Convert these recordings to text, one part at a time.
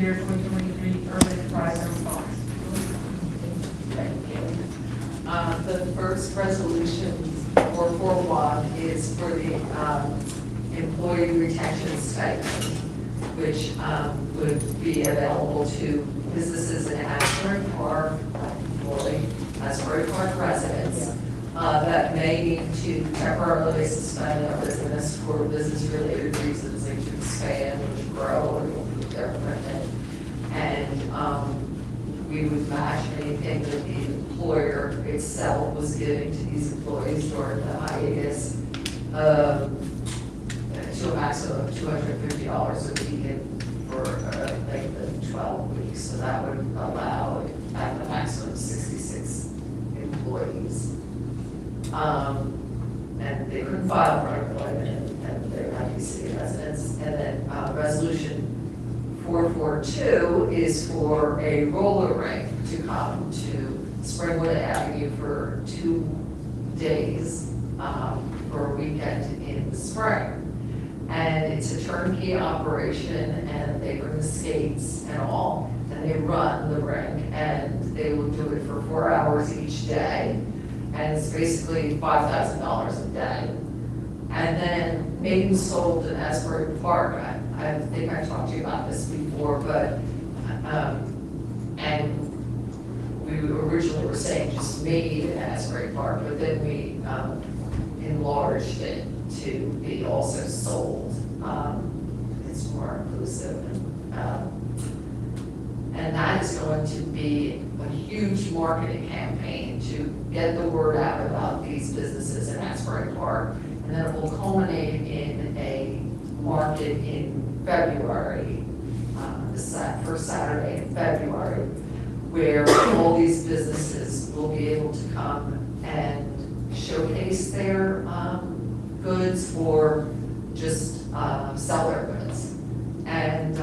Year 2023 Urban Enterprise Response. Thank you. The first resolution for 4.1 is for the employee retention stipend, which would be available to businesses in Asbury Park, Asbury Park residents that may need to temporarily suspend their business for business-related reasons, like to expand or to grow or to improve their equipment. And we would match anything that the employer itself was giving to these employees during the hiatus to a maximum of $250 a week for like the 12 weeks. So that would allow at the maximum of 66 employees. And they couldn't file for unemployment and they would have to be city residents. And then resolution 442 is for a roller rink to come to Springwood Avenue for 2 days for a weekend in the spring. And it's a turnkey operation, and they bring the skates and all, and they run the rink, and they will do it for 4 hours each day. And it's basically $5,000 a day. And then Maiden sold in Asbury Park. I think I talked to you about this before, but, and we originally were saying just made in Asbury Park, but then we enlarged it to be also sold. It's more inclusive. And that is going to be a huge marketing campaign to get the word out about these businesses in Asbury Park. And then it will culminate in a market in February, the first Saturday in February, where all these businesses will be able to come and showcase their goods or just sell their goods. And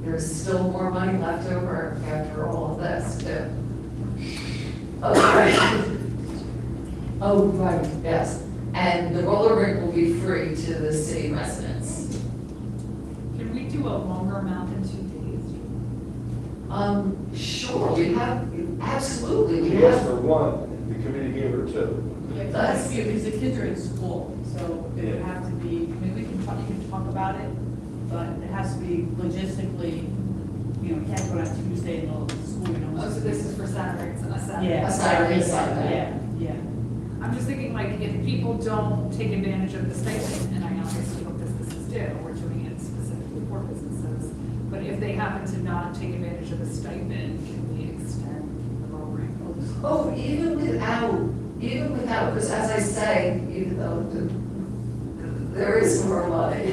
there's still more money left over after all of this too. Oh, right, yes. And the roller rink will be free to the city residents. Can we do a longer amount than 2 days? Sure, we have, absolutely, we She asked have. for 1, the committee gave her 2. That's because the kids are in school, so it would have to be, I mean, we can talk, you can talk about it, but it has to be logistically, you know, we can't go on Tuesday and all the school, you know. Oh, so this is for Saturday, it's a Saturday. Yeah. A Saturday, Sunday. Yeah, yeah. I'm just thinking, like, if people don't take advantage of the stipend, and I obviously what businesses do, we're doing it specifically for businesses, but if they happen to not take advantage of the stipend, can we extend the program? Oh, even without, because as I say, even though there is more money,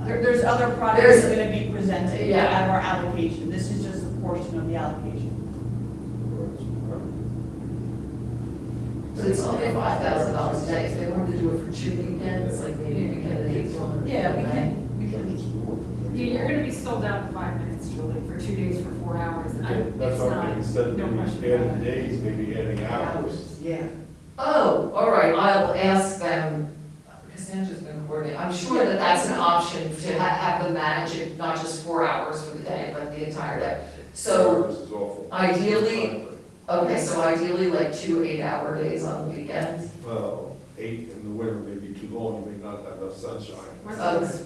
There's other projects There's- that are gonna be presented Yeah. out of our allocation. This is just a portion of the allocation. so it's only $5,000 a day. If they wanted to do it for 2 weekends, like maybe we can do one. Yeah, we can. Yeah, you're gonna be sold out in 5 minutes, Julie, for 2 days for 4 hours. That's It's what not- I'm saying, instead of no maybe question adding about it. days, maybe adding hours. Yeah. Oh, all right, I'll ask them, Cassandra's been coordinating. I'm sure that that's an option to have them manage it, not just 4 hours for the day, but the entire day. So This is awful. ideally, okay, so ideally like 2 8-hour days on the weekends. Well, 8 in the winter may be too long, you may not have enough sunshine.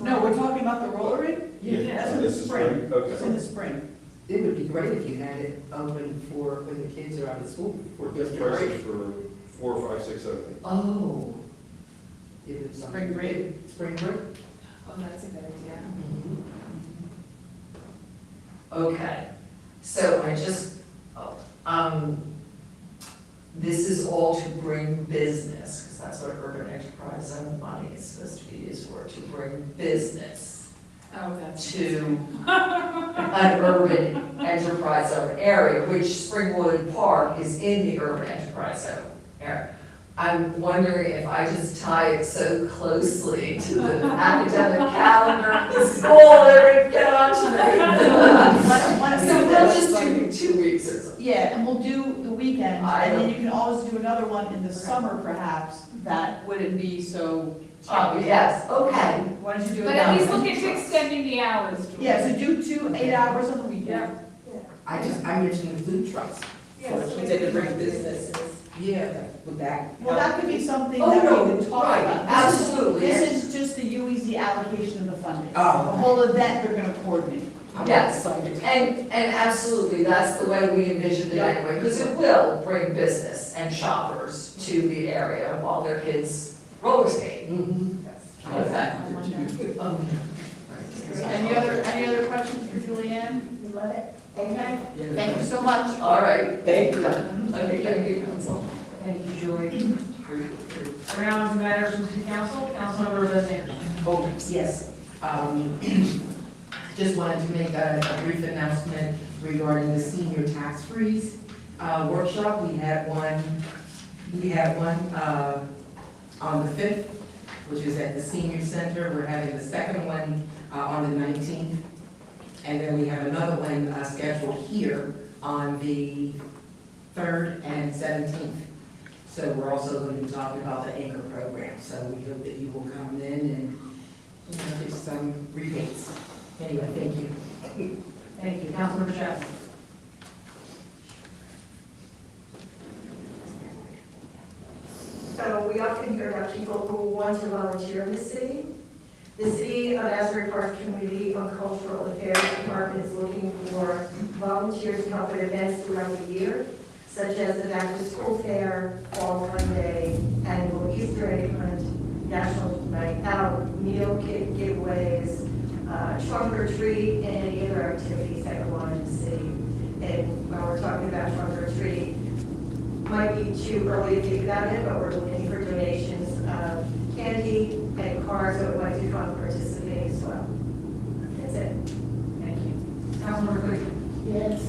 No, we're talking about the roller rink? That's in the This is spring. spring, okay. It's in the spring. It would be great if you had it open for when the kids are out of school, for This just a price break. is for 4, 5, 6, 7, 8. Oh, Give it some- Spring break. Spring break. Oh, that's a good idea. okay. So I just, this is all to bring business, because that's what urban enterprise zone money is supposed to be used for, to bring business Oh, that's. to an urban enterprise zone area, which Springwood Park is in the urban enterprise zone area. I'm wondering if I just tie it so closely to the academic calendar of the school, they're gonna get on to me. So we'll just do 2 weeks research. Yeah, and we'll do the weekend, I and then know. you can always do another one in the summer perhaps, that wouldn't be so. Oh, yes, okay. Why don't you do it But now? at least look into extending the hours. Julie. Yeah, so do 2 8 hours on the weekend. I mentioned the food trucks. So she did bring businesses. Yeah, with that. Well, that could be something Oh, that no, we could talk right, about. absolutely. This is just the UEZ allocation of the funding. The Oh. whole event, they're gonna coordinate. I'm Yes. excited. And absolutely, that's the way we envisioned it anyway, because it will bring business and shoppers to the area while their kids roller skate. Mhm. Okay. Any other questions for Julianne? You love it? Okay, thank you so much. All right. Thank you. Okay, thank you, Council. Thank you, Julie. Around matters from the council, Councilmember Van Oh, yes. Just wanted to make a brief announcement regarding the senior tax freeze workshop. We had one on the 5th, which is at the senior center. We're having the second one on the 19th. And then we have another one scheduled here on the 3rd and 17th. So we're also going to be talking about the anchor program. So we hope that you will come in and, get some rebates. Anyway, thank you. Thank you, Councilmember Chapman. So we often hear about people who want to volunteer in the city. The City of Asbury Park Community on Cultural Affairs Department is looking for volunteers to help with events throughout the year, such as the Back to School Fair, Fall Fun Day, annual Easter egg hunt, National Night Out, meal kit giveaways, trunk or treat, and any other activities that go on in the city. And when we're talking about trunk or treat, might be too early to think about it, but we're looking for donations of candy and cars that would like to come participate as well. That's it. Thank you. Councilmember Coogan. Yes.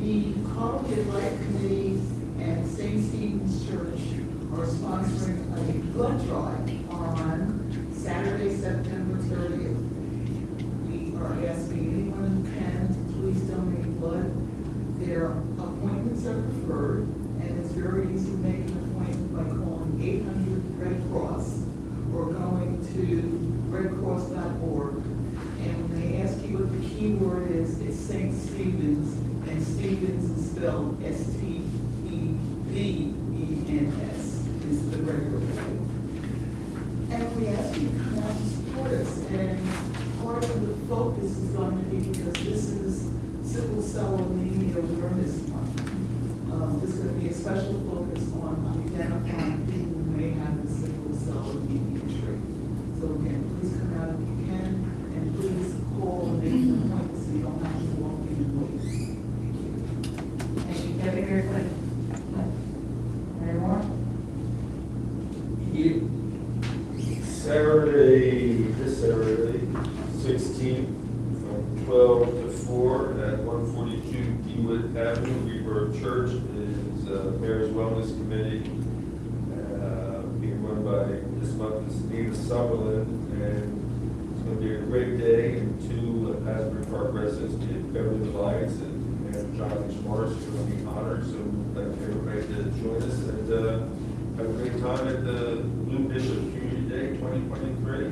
The College of Life Committee and St. Stephen's Church are sponsoring a blood drive on Saturday, September 30th. We are asking anyone who can to please donate blood. Their appointments are preferred, and it's very easy to make an appointment by calling 800 Red Cross or going to redcross.org. And when they ask you what the key word is, it's St. Stephen's, and Stevens is spelled Stevens, is the regular way. And we ask you to come out to support us, and part of the focus is going to be, because this is Sickle Cell Anemia Awareness Month. There's going to be a special focus on identifying people who may have the sickle cell anemia trait. So again, please come out if you can, and please call and make an appointment so you don't have to walk in and wait. Thank you. Deputy Mayor Quinn. Mayor Moore. This Saturday, 16th, from 12 to 4 at 142 Dewitt Avenue, Rebirth Church, is Mayor's Wellness Committee, being run by this month is Nina Sutherland, and it's going to be a great day, and 2 Asbury Park residents, Beverly Lights and Jonathan Schmartz, are going to be honored, so we'd like everybody to join us and have a great time at the Blue Bishop Community Day 2023.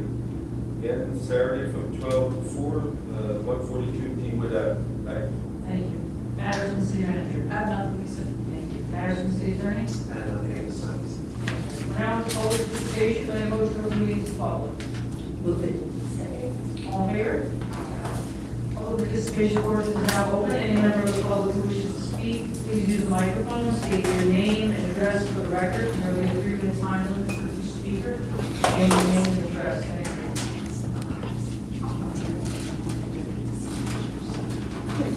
Again, Saturday from 12 to 4, 142 Deanwood Avenue. Thank you. Matters from city manager. I have nothing to say. Thank you. Matters from city attorney. Round of public participation, and a motion of the meeting is followed. Move it. All in favor? Public participation portion is now open. Any member of the public who wishes to speak, please use the microphone, state your name and address for the record. There will be a 3-minute time limit for each speaker. And your name and address. Thank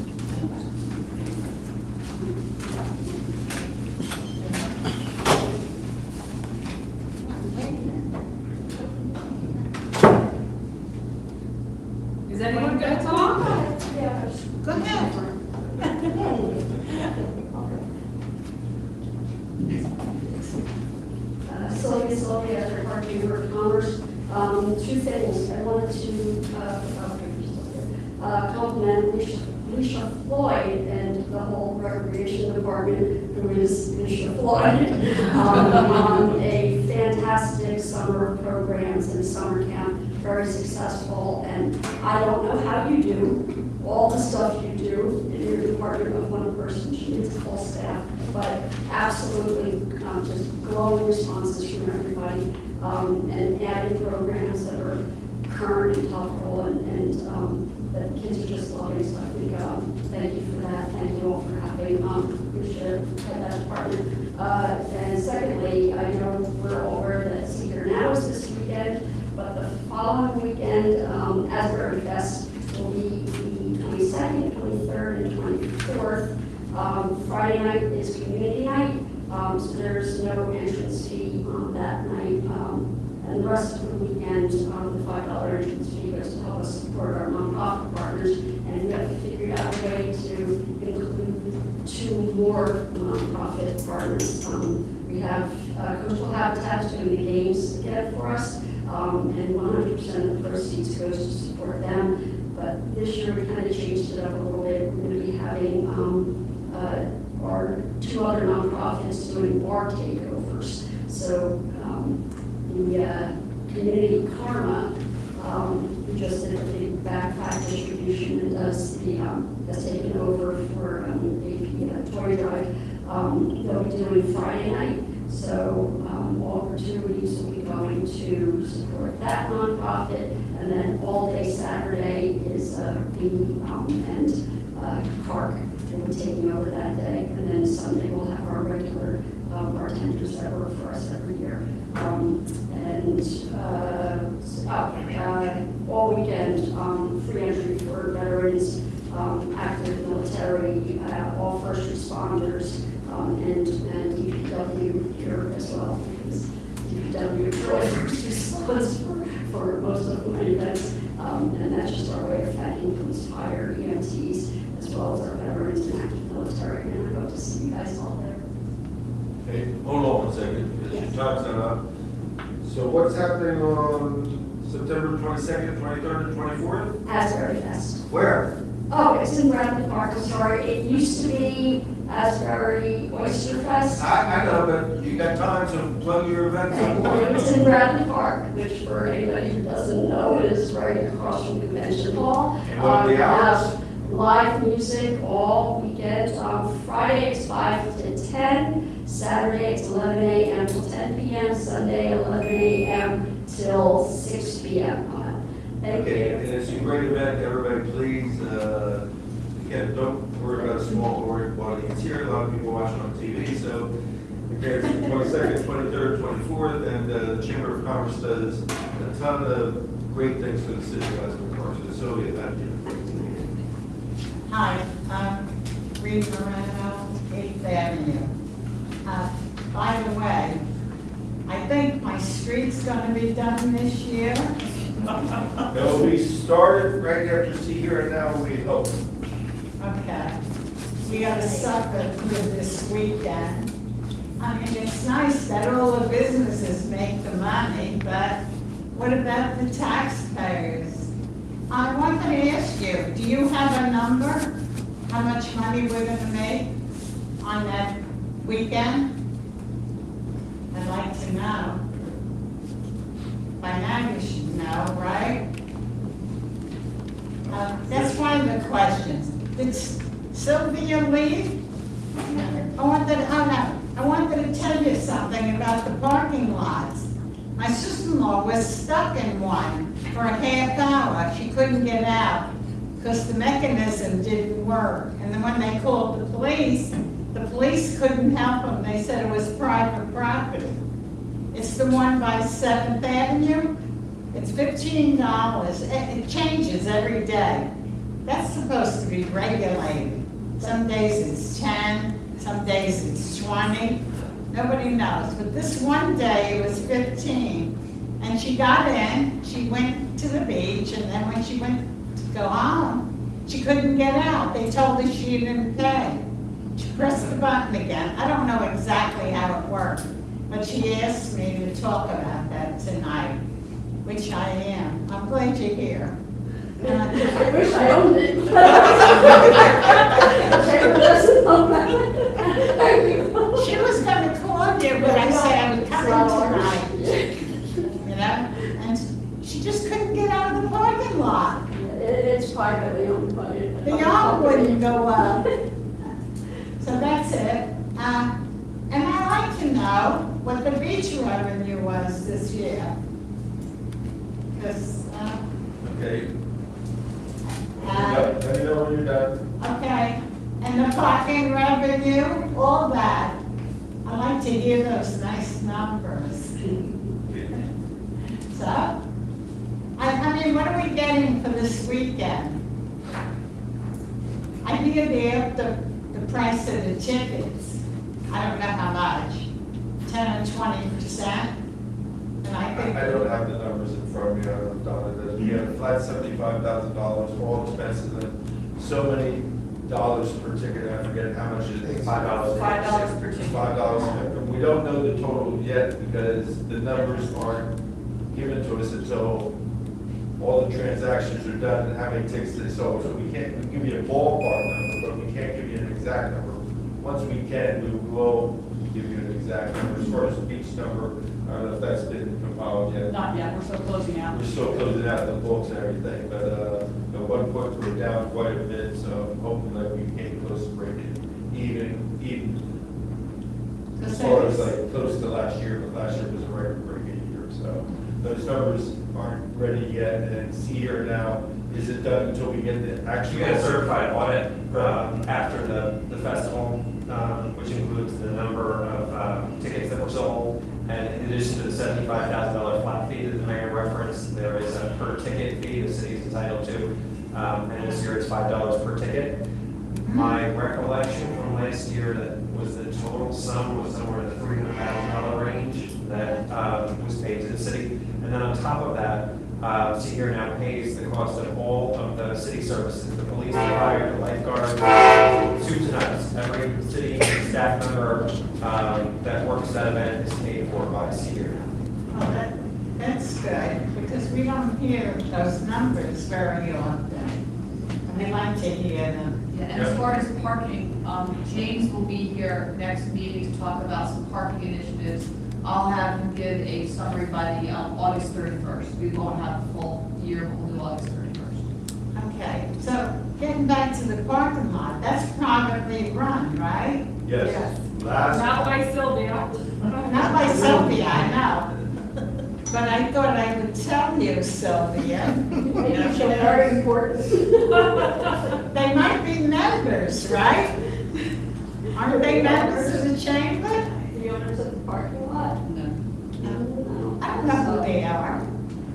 you. Is anyone going to talk? Go ahead. Sylvia Sylvia, Asbury Park Chamber of Commerce. 2 things. I wanted to compliment, wish Alicia Floyd and the whole recreation department, who is Alicia Floyd, on a fantastic summer of programs and summer camp, very successful. And I don't know how you do all the stuff you do in your department of one person. She needs a full staff, but absolutely just glowing responses from everybody, and adding programs that are current and topical, and that kids are just loving. So I think, thank you for that. Thank you all for having Lucia at that department. And secondly, I know we're all aware that Seeker Now is this weekend, but the following weekend, Asbury Fest will be the 22nd, 23rd, and 24th. Friday night is community night, so there's no entrance fee on that night. And the rest of the weekend, the $5 entrance fee goes to help us support our nonprofit partners. And we have to figure out a way to include 2 more nonprofit partners. We have Coastal Habitat doing the games again for us, and 100% of the proceeds goes to support them. But this year we kind of changed it up a little bit. We're going to be having our 2 other nonprofits doing bar takeovers. So the community Karma, who just did a big backpack distribution and does the has taken over for AP toy drive. They'll be doing Friday night. So all opportunities will be going to support that nonprofit, and then all day Saturday is and Park will be taking over that day, and then Sunday we'll have our regular bartenders that work for us every year. All weekend, free entry for veterans, active military, all first responders, and DPW here as well, because DPW responds for most of the events, and that's just our way of thanking police, fire, EMTs, as well as our veterans and active military, and I hope to see you guys all there. Hey, hold on 1 second, because your time's not up. So what's happening on September 22nd, 23rd, and 24th? Asbury Fest. Where? Oh, it's in Bradley Park, I'm sorry. It used to be Asbury Oyster Fest. I know, but you got time to plug your event. It's in Bradley Park, which for anybody who doesn't know, is right across from Convention Hall. And what are the hours? Live music all weekend. Friday it's 5 to 10, Saturday it's 11 a.m. till 10 p.m., Sunday 11 a.m. till 6 p.m. Thank Okay, you. and it's a great event, everybody please, again, don't worry about a small audience here, a lot of people watching on TV, so, okay, it's the 22nd, 23rd, 24th, and the Chamber of Commerce does a ton of great things for the city of Asbury Park, so Sylvia, thank you. Hi, I'm Rita Moreno, 8th Avenue. By the way, I think my street's gonna be done this year. No, we started right after See Here and Now, we hope. Okay. We gotta suffer with this weekend. I mean, it's nice that all the businesses make the money, but what about the taxpayers? I wanted to ask you, do you have a number? How much money we're gonna make on that weekend? I'd like to know. By now you should know, right? That's one of the questions. Did Sylvia leave? I wanted to tell you something about the parking lots. My sister-in-law was stuck in one for a half hour. She couldn't get out because the mechanism didn't work. And then when they called the police couldn't help them. They said it was private property. It's the one by 7th Avenue. It's $15. It changes every day. That's supposed to be regulated. Some days it's 10, some days it's 20. Nobody knows. But this one day it was 15. And she got in, she went to the beach, and then when she went to go home, she couldn't get out. They told her she didn't pay. She pressed the button again. I don't know exactly how it worked, but she asked me to talk about that tonight, which I am. I'm glad you're here. I wish I owned it. Taylor doesn't own that. She was gonna call you, but I said I'm coming tonight. You know, and she just couldn't get out of the parking lot. It's privately owned by it. The yard wouldn't go up. So that's it. And I'd like to know what the beach revenue was this year. Because, Okay. Let me know when you're done. okay, and the parking revenue, all that. I like to hear those nice numbers. So, I mean, what are we getting for this weekend? I hear the price of the tickets. I don't know how much, 10 or 20%. And I think. I don't have the numbers in front of me, I don't know, Donna does. We have flat $75,000, all expenses, and so many dollars per ticket, I forget how much it is. $5 per ticket. $5. And we don't know the total yet because the numbers aren't given to us until all the transactions are done and how many tickets they sold. So we can give you a ballpark number, but we can't give you an exact number. Once we can, we will give you an exact number. As far as the beach number, I don't know if that's been compiled yet. Not yet, we're still closing out. We're still closing out the books and everything, but at one point we're down quite a bit, so I'm hoping that we came close to breaking even as far as like close to last year, but last year was a record-breaking year, so those numbers aren't ready yet, and see here now, is it done until we get the actual? You get a certified audit after the festival, which includes the number of tickets that were sold. And in addition to the $75,000 flat fee that the mayor referenced, there is a per ticket fee the city is entitled to. And this year it's $5 per ticket. My recollection from last year that was the total sum was somewhere in the $300,000 range that was paid to the city. And then on top of that, see here now pays the cost of all of the city services, the police, the fire, the lifeguard, soups and nuts. Every city staff member that works that event is paid for by Seager. Oh, that's good, because we don't hear those numbers very often. And we like to hear them. Yeah, and as far as parking, James will be here next meeting to talk about some parking initiatives. I'll have him give a summary by the August 31st. We won't have the full year, but we'll do August 31st. Okay, so getting back to the parking lot, that's privately run, right? Yes. Last, Not by Sylvia. Not by Sylvia, I know. But I thought I would tell you, Sylvia. It's very important. They might be members, right? Aren't they members of the chamber? The owners of the parking lot? No. I don't know who they are,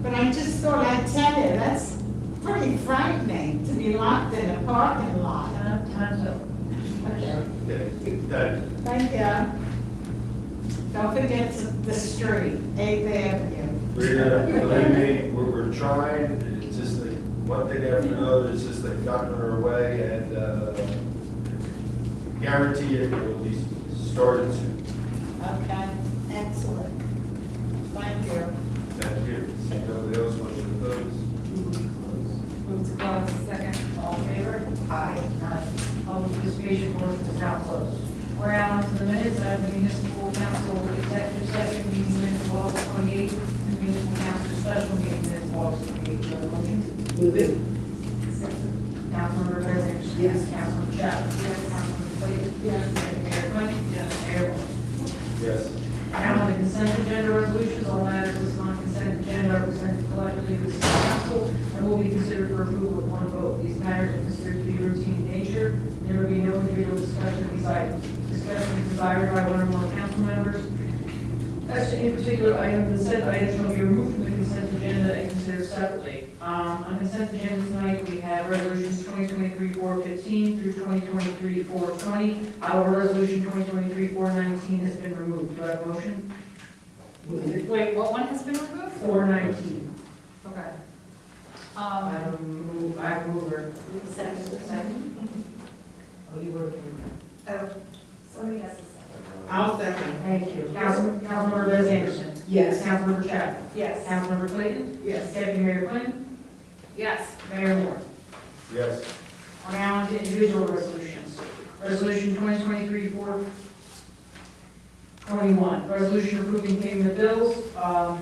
but I just thought I'd tell you, that's pretty frightening to be locked in a parking lot. Time's up. Okay. that, Thank you. Don't forget the street, 8th Avenue. believe me, we're trying, it's just like one thing after another, it's just like gotten in our way, and guarantee it will be started soon. Okay, excellent. Thank you. Thank you. See nobody else wants to close. Move to close, second. All in favor? Aye. Public participation portion is now closed. We're now on to the minutes of the municipal council executive session meeting minutes of August 28th, and municipal council special meeting minutes of August 28th. Do you have a motion? Move it. Councilmember President? Yes. Councilmember Chapman? Yes. Councilmember Clayton? Yes. Mayor Quinn? Yes. Mayor Moore? Yes. Now on the consent agenda resolutions, all matters listed on consent agenda are presented collectively to the city council and will be considered for approval with one vote. These matters are considered to be routine in nature. There will be no individual discussion of these items. Discussion is desired by one or more council members. As to any particular item, consent items shall be removed from the consent agenda and considered separately. On consent agenda tonight, we have resolutions 2023-415 through 2023-420. However, resolution 2023-419 has been removed. Do I have a motion? Move it. Wait, what one has been removed? 419. Okay. I move her. Second. Oh, you were. Somebody has to I'll second. Thank you. Councilmember Liz Anderson. Yes. Councilmember Chapman. Yes. Councilmember Clayton. Yes. Deputy Mayor Quinn. Yes. Mayor Moore. Yes. We're now on to individual resolutions. Resolution 2023-421, resolution approving payment of bills. PO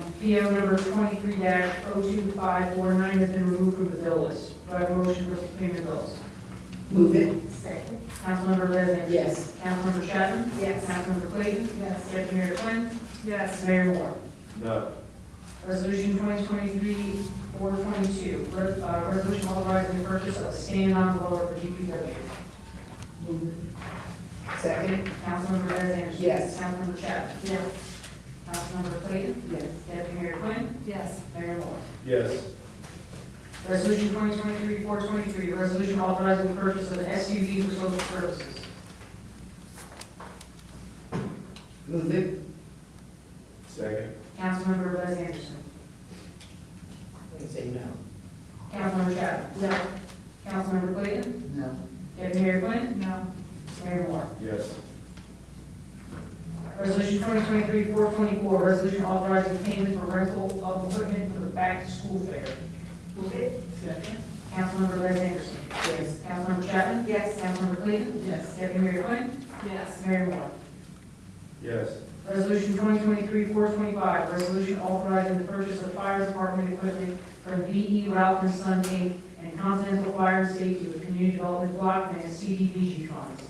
number 23-02549 has been removed from the bill list. Do I have a motion for payment of bills? Move it. Second. Councilmember Bez Anderson. Yes. Councilmember Chapman. Yes. Councilmember Clayton. Yes. Deputy Mayor Quinn. Yes. Mayor Moore. No. Resolution 2023-422, resolution authorizing the purchase of a stand-on blower for DPW. Move it. Second. Councilmember Bez Anderson. Yes. Councilmember Chapman. Yes. Councilmember Clayton. Yes. Deputy Mayor Quinn. Yes. Mayor Moore. Yes. Resolution 2023-423, resolution authorizing the purchase of an SUV for social services. Move it. Second. Councilmember Bez Anderson. I say no. Councilmember Chapman. No. Councilmember Clayton. No. Deputy Mayor Quinn. No. Mayor Moore. Yes. Resolution 2023-424, resolution authorizing payment for rental of equipment for the back-to-school fair. Move it. Second. Councilmember Bez Anderson. Yes. Councilmember Chapman. Yes. Councilmember Clayton. Yes. Deputy Mayor Quinn. Yes. Mayor Moore. Yes. Resolution 2023-425, resolution authorizing the purchase of fire department equipment from V.E. Ralph and Son, Inc. and Continental Fire and Safety with Community Development Block Grant CDBG funds.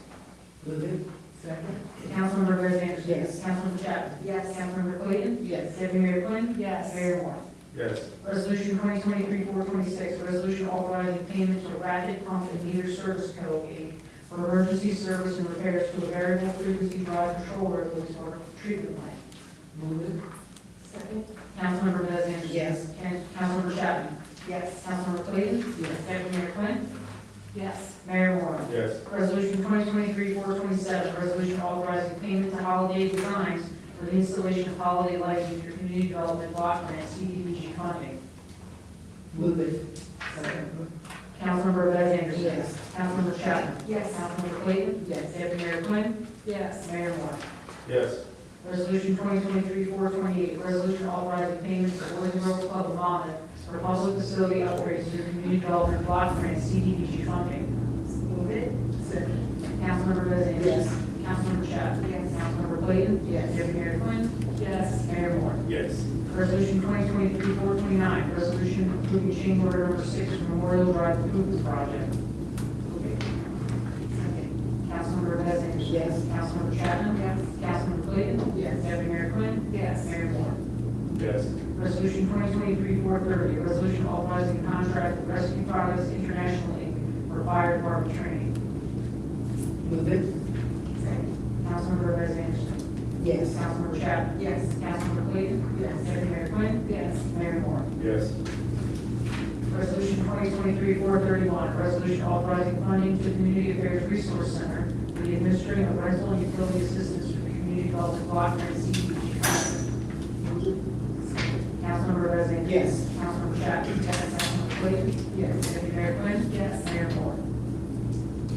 Move it. Second. Councilmember Bez Anderson. Yes. Councilmember Chapman. Yes. Councilmember Clayton. Yes. Deputy Mayor Quinn. Yes. Mayor Moore. Yes. Resolution 2023-426, resolution authorizing payment to Rapid Pump and Meter Service Co. Inc. for emergency service and repairs to a variable frequency drive controller for the water treatment plant. Move it. Second. Councilmember Bez Anderson. Yes. Councilmember Chapman. Yes. Councilmember Clayton. Yes. Deputy Mayor Quinn. Yes. Mayor Moore. Yes. Resolution 2023-427, resolution authorizing payment to Holiday Designs for the installation of holiday lighting through community development block grant CDBG funding. Move it. Second. Councilmember Bez Anderson. Yes. Councilmember Chapman. Yes. Councilmember Clayton. Yes. Deputy Mayor Quinn. Yes. Mayor Moore. Yes. Resolution 2023-428, resolution authorizing payments to Worthy Grove Club of Monmouth for public facility upgrades through community development block grant CDBG funding. Move it. Second. Councilmember Bez Anderson. Yes. Councilmember Chapman. Yes. Councilmember Clayton. Yes. Deputy Mayor Quinn. Yes. Mayor Moore. Yes. Resolution 2023-429, resolution approving change order number 6 for Memorial Drive Improvements Project. Move it. Second. Councilmember Bez Anderson. Yes. Councilmember Chapman. Yes. Councilmember Clayton. Yes. Deputy Mayor Quinn. Yes. Mayor Moore. Yes. Resolution 2023-430, resolution authorizing contract with Rescue Products International Inc. for fire department training. Move it. Second. Councilmember Bez Anderson. Yes. Councilmember Chapman. Yes. Councilmember Clayton. Yes. Deputy Mayor Quinn. Yes. Mayor Moore. Yes. Resolution 2023-431, resolution authorizing funding to the Community Affairs Resource Center for the administering of rental and utility assistance for the Community Development Block Grant CDBG funding. Councilmember Bez Anderson. Yes. Councilmember Chapman. Yes. Councilmember Clayton. Yes. Deputy Mayor Quinn. Yes. Mayor Moore.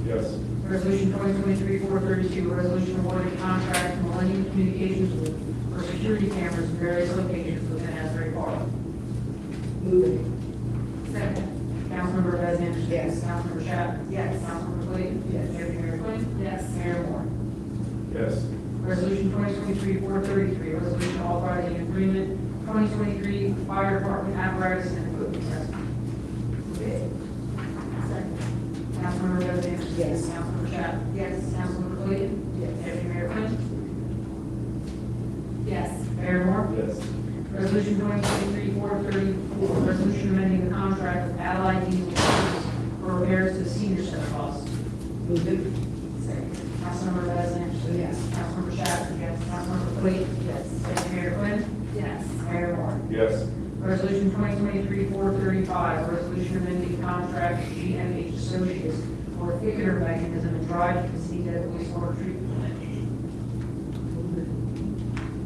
Yes. Resolution 2023-432, resolution awarding contract to Millennium Communications Group for security cameras in various locations within Asbury Park. Move it. Second. Councilmember Bez Anderson. Yes. Councilmember Chapman. Yes. Councilmember Clayton. Yes. Deputy Mayor Quinn. Yes. Mayor Moore. Yes. Resolution 2023-433, resolution authorizing agreement 2023 fire department apparatus and equipment testing. Move it. Second. Councilmember Bez Anderson. Yes. Councilmember Chapman. Yes. Councilmember Clayton. Yes. Deputy Mayor Quinn. Yes. Mayor Moore. Yes. Resolution 2023-434, resolution amending the contract with Allied Diesel Service for repairs to the senior center costs. Move it. Second. Councilmember Bez Anderson. Yes. Councilmember Chapman. Yes. Councilmember Clayton. Yes. Deputy Mayor Quinn. Yes. Mayor Moore. Yes. Resolution 2023-435, resolution amending contract with GMH Associates for a thickener mechanism and drive to the city dead wastewater treatment plant. Move it.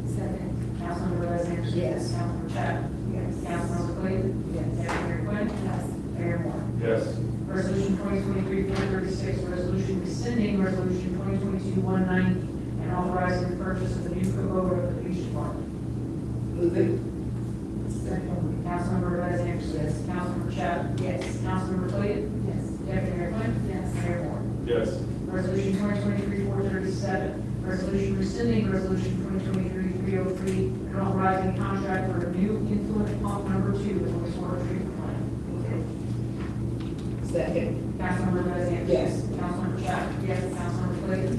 Second. Councilmember Bez Anderson. Yes. Councilmember Chapman. Yes. Councilmember Clayton. Yes. Deputy Mayor Quinn. Yes. Mayor Moore. Yes. Resolution 2023-436, resolution rescinding resolution 2022-190 and authorizing the purchase of the new Kubota for the police department. Move it. Councilmember Bez Anderson. Yes. Councilmember Chapman. Yes. Councilmember Clayton. Yes. Deputy Mayor Quinn. Yes. Mayor Moore. Yes. Resolution 2023-437, resolution rescinding resolution 2023-303, and authorizing contract for a new influent pump number 2 in the wastewater treatment plant. Second. Councilmember Bez Anderson. Yes. Councilmember Chapman. Yes. Councilmember Clayton.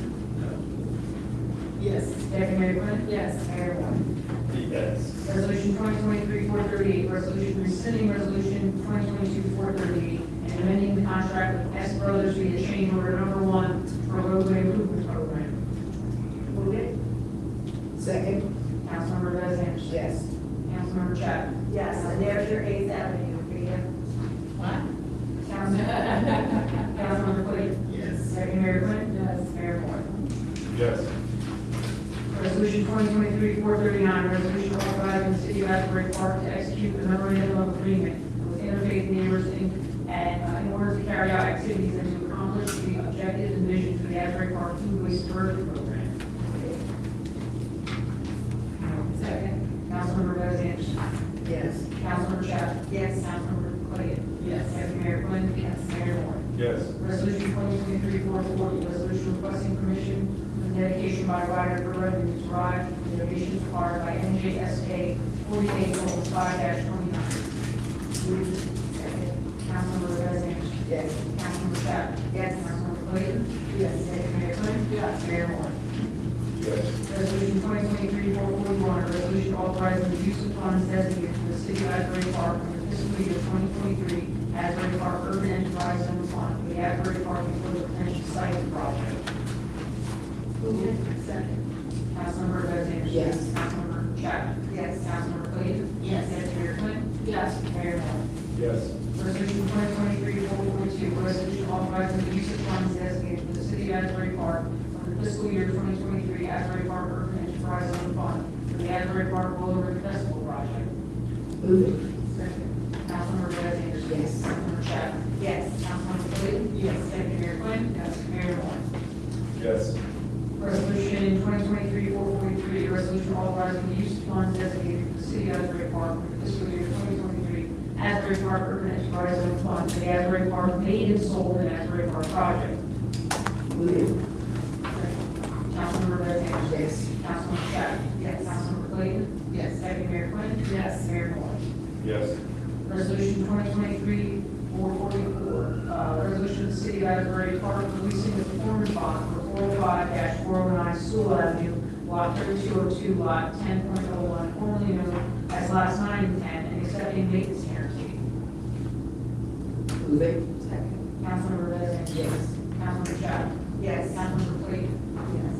Yes. Deputy Mayor Quinn. Yes. Mayor Moore. Yes. Resolution 2023-438, resolution rescinding resolution 2022-438, and amending the contract with S Brothers via change order number 1 for roadway improvement program. Move it. Second. Councilmember Bez Anderson. Yes. Councilmember Chapman. Yes, and there's your 8th Avenue, Rita. What? Councilmember Clayton. Yes. Deputy Mayor Quinn. Yes. Mayor Moore. Yes. Resolution 2023-439, resolution authorizing the city of Asbury Park to execute the memorandum of agreement with Interfaith Neighbors Inc. And in order to carry out activities and to accomplish the objectives and vision for the Asbury Park Food Waste Diversion Program. Second. Councilmember Bez Anderson. Yes. Councilmember Chapman. Yes. Councilmember Clayton. Yes. Deputy Mayor Quinn. Yes. Mayor Moore. Yes. Resolution 2023-440, resolution requesting permission for the dedication by rider for revenue derived from the donations required by NJSA 48:5-29. Councilmember Bez Anderson. Yes. Councilmember Chapman. Yes. Councilmember Clayton. Yes. Deputy Mayor Quinn. Yes. Mayor Moore. Yes. Resolution 2023-441, a resolution authorizing the use of funds designated for the city of Asbury Park for the fiscal year 2023 Asbury Park Urban Enterprise Zone Fund for the Asbury Park Employee Potential Site Project. Move it. Second. Councilmember Bez Anderson. Yes. Councilmember Chapman. Yes. Councilmember Clayton. Yes. Deputy Mayor Quinn. Yes. Mayor Moore. Yes. Resolution 2023-442, a resolution authorizing the use of funds designated for the city of Asbury Park for the fiscal year 2023 Asbury Park Urban Enterprise Zone Fund for the Asbury Park Roller Festival Project. Move it. Councilmember Bez Anderson. Yes. Councilmember Chapman. Yes. Councilmember Clayton. Yes. Deputy Mayor Quinn. Yes. Mayor Moore. Yes. Resolution 2023-443, a resolution authorizing the use of funds designated for the city of Asbury Park for the fiscal year 2023 Asbury Park Urban Enterprise Zone Fund for the Asbury Park Made and Sold and Asbury Park Project. Move it. Councilmember Bez Anderson. Yes. Councilmember Chapman. Yes. Councilmember Clayton. Yes. Deputy Mayor Quinn. Yes. Mayor Moore. Yes. Resolution 2023-444, resolution of the city of Asbury Park releasing the performance bond for 405-409 Sewell Avenue, lot 3202, lot 10.01, formerly known as lots 9 and 10, and accepting maintenance guarantee. Move it. Councilmember Bez Anderson. Yes. Councilmember Chapman. Yes. Councilmember Clayton.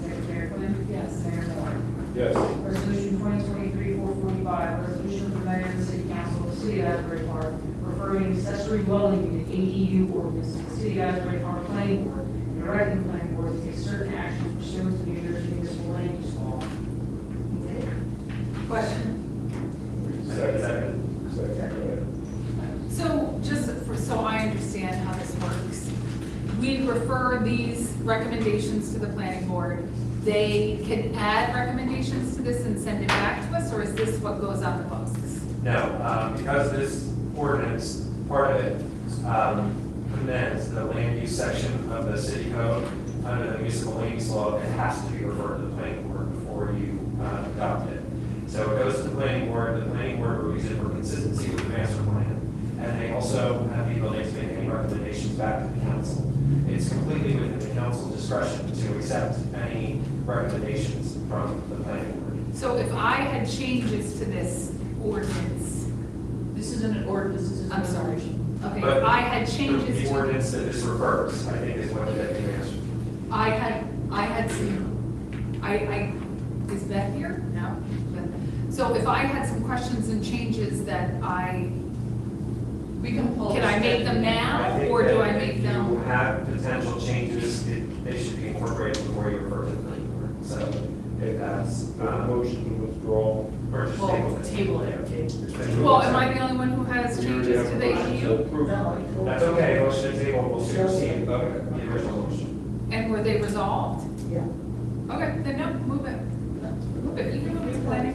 Deputy Mayor Quinn. Yes. Mayor Moore. Yes. Resolution 2023-445, resolution of the mayor and the city council of the city of Asbury Park referring accessory dwelling unit ADU ordinance to the city of Asbury Park planning board and directing the planning board to take certain actions pursuant to New Jersey municipal land use law. Question? Second. Second. So just so I understand how this works, we refer these recommendations to the planning board. They can add recommendations to this and send it back to us, or is this what goes on the books? No, because this ordinance, part of it, amends the land use section of the city code under the municipal land use law, it has to be referred to the planning board before you adopt it. So it goes to the planning board reviews it for consistency with the master plan, and they also have the ability to make any recommendations back to the council. It's completely within the council's discretion to accept any recommendations from the planning board. So if I had changes to this ordinance, This isn't an ordinance, this is I'm sorry. Okay, But if I had changes The to, ordinance that this refers, I think is what the deputy answered. I had some, is Beth here? No. So if I had some questions and changes that We can pull. can I make them now, think or do that I make If you them? have potential changes, they should be incorporated before you refer to the planning board. So if that's, Motion to withdraw. or just table it. Table it, okay. Well, am I the only one who has changes to the ADU? No. That's okay, motion to table will supersede the original motion. And were they resolved? Yeah. Okay, then no, move it. Move it, you can move it, planning.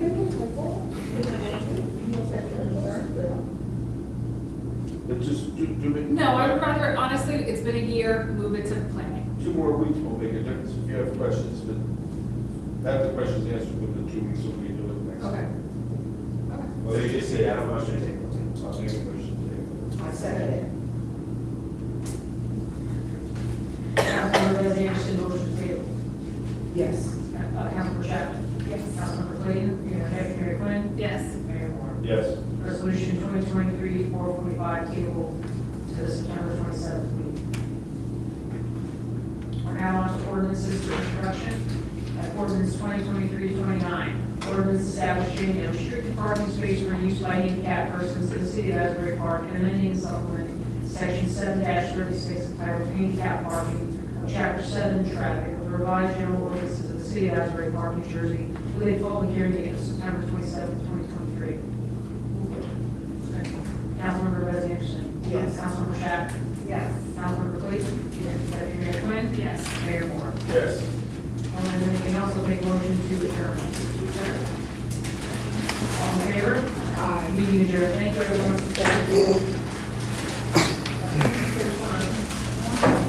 do it? No, I would rather, honestly, it's been a year, move it to planning. 2 more weeks won't make a difference. If you have questions, but have the questions answered within 2 weeks, so we can do it next. Okay. Well, So you you just just say, say, I I have have a a motion motion to to take. take. I'll make a motion to I second it. Councilmember Bez Anderson, motion to table. Yes. Councilmember Chapman. Yes. Councilmember Clayton. Yes. Deputy Mayor Quinn. Yes. Mayor Moore. take. Yes. Resolution 2023-445, table to the September 27th meeting. We're now on to ordinances for introduction. Ordinance 2023-29, ordinance establishing a restricted parking space for use by handicapped persons in the city of Asbury Park and amending and supplementing section 7-36 entitled handicap parking of chapter 7 traffic of the revised general ordinances of the city of Asbury Park, New Jersey, with a public hearing date of September 27th, 2023. Councilmember Bez Anderson. Yes. Councilmember Chapman. Yes. Councilmember Clayton. Yes. Deputy Mayor Quinn. Yes. Mayor Moore. Yes. And then anything else, will make motion to adjourn. All in favor? Aye. Meeting adjourned. Thank you, everyone. Thank you.